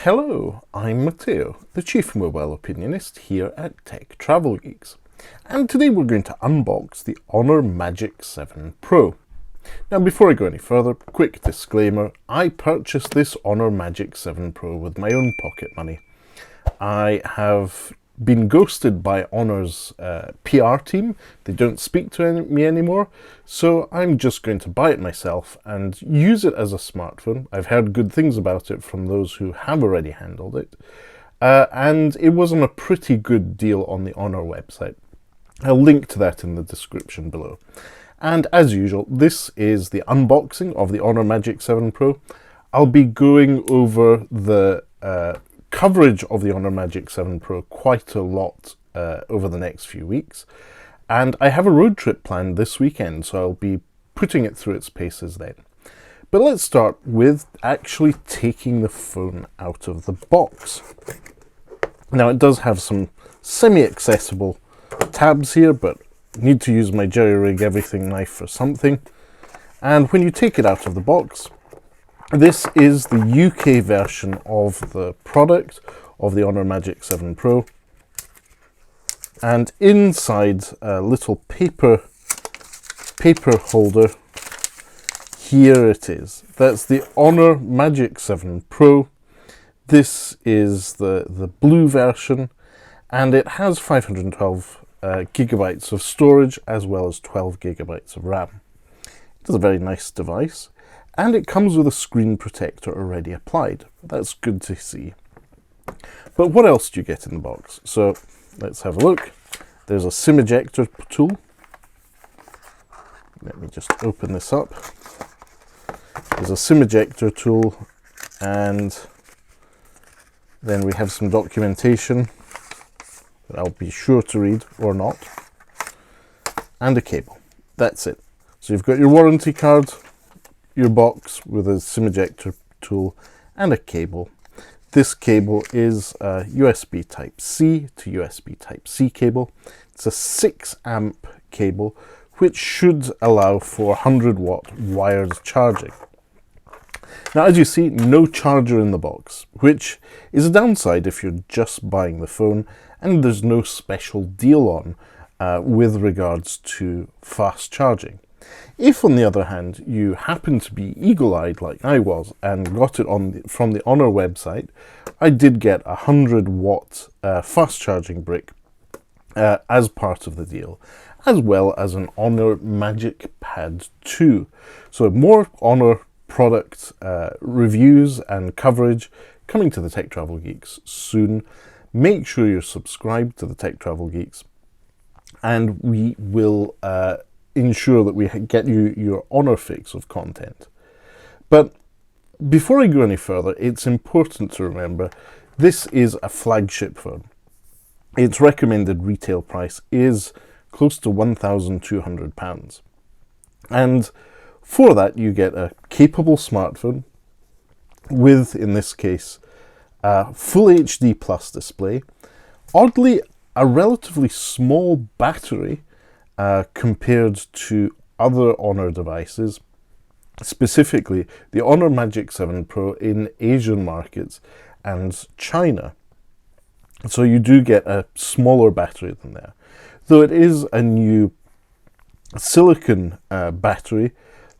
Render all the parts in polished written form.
Hello, I'm Matteo, the Chief Mobile Opinionist here at Tech Travel Geeks, and today we're going to unbox the HONOR Magic7 Pro. Now before I go any further, quick disclaimer, I purchased this HONOR Magic7 Pro with my own pocket money. I have been ghosted by HONOR's PR team. They don't speak to me anymore, so I'm just going to buy it myself and use it as a smartphone. I've heard good things about it from those who have already handled it, and it was on a pretty good deal on the HONOR website. I'll link to that in the description below. And as usual, this is the unboxing of the HONOR Magic7 Pro. I'll be going over the coverage of the HONOR Magic7 Pro quite a lot over the next few weeks, and I have a road trip planned this weekend, so I'll be putting it through its paces then. But let's start with actually taking the phone out of the box. Now it does have some semi-accessible tabs here, but I need to use my jerry-rig everything knife for something. And when you take it out of the box, this is the UK version of the product of the HONOR Magic7 Pro, and inside a little paper holder, here it is. That's the HONOR Magic7 Pro. This is the blue version, and it has 512 gigabytes of storage as well as 12 gigabytes of RAM. It's a very nice device. And it comes with a screen protector already applied. That's good to see. But what else do you get in the box? So let's have a look. There's a SIM ejector tool. Let me just open this up. There's a SIM ejector tool, and then we have some documentation that I'll be sure to read or not, and a cable. That's it. So you've got your warranty card, your box with a SIM ejector tool, and a cable. This cable is a USB Type-C to USB Type-C cable. It's a 6 amp cable, which should allow for 100 watt wired charging. Now, as you see, no charger in the box, which is a downside if you're just buying the phone and there's no special deal on with regards to fast charging. If, on the other hand, you happen to be eagle-eyed like I was and got it from the HONOR website, I did get a 100 watt fast charging brick as part of the deal, as well as an HONOR Magic Pad 2. So more HONOR product reviews and coverage coming to the Tech Travel Geeks soon. Make sure you're subscribed to the Tech Travel Geeks, and we will ensure that we get you your HONOR fix of content. But before I go any further, it's important to remember this is a flagship phone. Its recommended retail price is close to £1,200, and for that you get a capable smartphone with, in this case, a full HD plus display, oddly a relatively small battery compared to other HONOR devices, specifically the HONOR Magic7 Pro in Asian markets and China. So you do get a smaller battery than there, though it is a new silicon battery,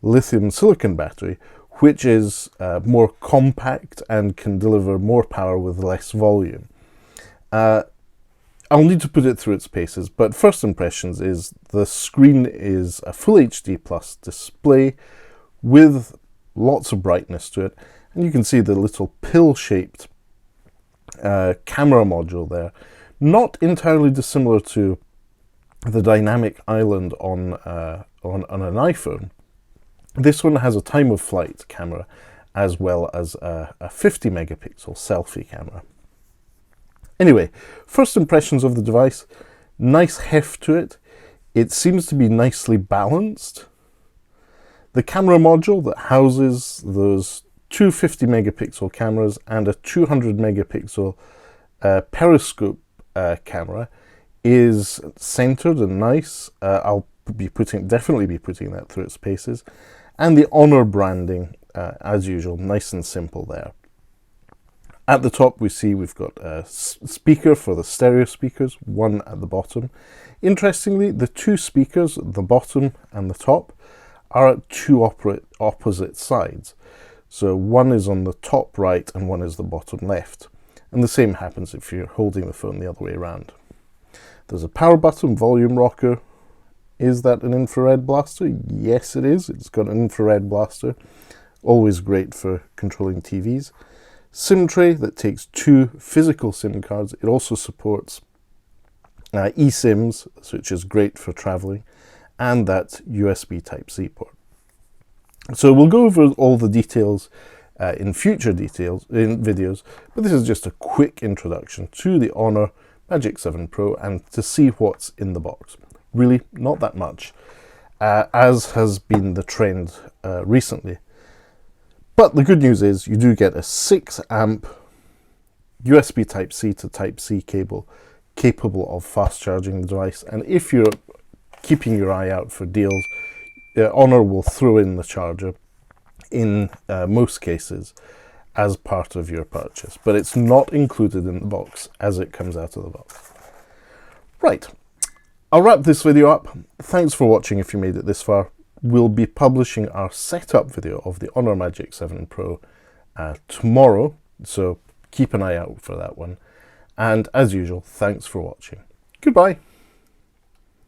lithium silicon battery, which is more compact and can deliver more power with less volume. I'll need to put it through its paces, but first impressions is the screen is a full HD plus display with lots of brightness to it, and you can see the little pill-shaped camera module there, not entirely dissimilar to the dynamic island on an iPhone. This one has a time of flight camera as well as a 50 megapixel selfie camera. Anyway, first impressions of the device, nice heft to it. It seems to be nicely balanced. The camera module that houses those two 50 megapixel cameras and a 200 megapixel periscope camera is centered and nice. I'll definitely be putting that through its paces. And the HONOR branding, as usual, nice and simple there. At the top we see we've got a speaker for the stereo speakers, one at the bottom. Interestingly, the two speakers, the bottom and the top, are at two opposite sides. So one is on the top right and one is the bottom left. And the same happens if you're holding the phone the other way around. There's a power button, volume rocker. Is that an infrared blaster? Yes, it is. It's got an infrared blaster. Always great for controlling TVs. SIM tray that takes two physical SIM cards. It also supports eSIMs, which is great for traveling, and that USB Type-C port. So we'll go over all the details in future videos, but this is just a quick introduction to the HONOR Magic 7 Pro and to see what's in the box. Really, not that much, as has been the trend recently. But the good news is you do get a 6 amp USB Type-C to Type-C cable capable of fast charging the device. And if you're keeping your eye out for deals, HONOR will throw in the charger in most cases as part of your purchase. But it's not included in the box as it comes out of the box. Right, I'll wrap this video up. Thanks for watching if you made it this far. We'll be publishing our setup video of the HONOR Magic 7 Pro tomorrow, so keep an eye out for that one. And as usual, thanks for watching. Goodbye.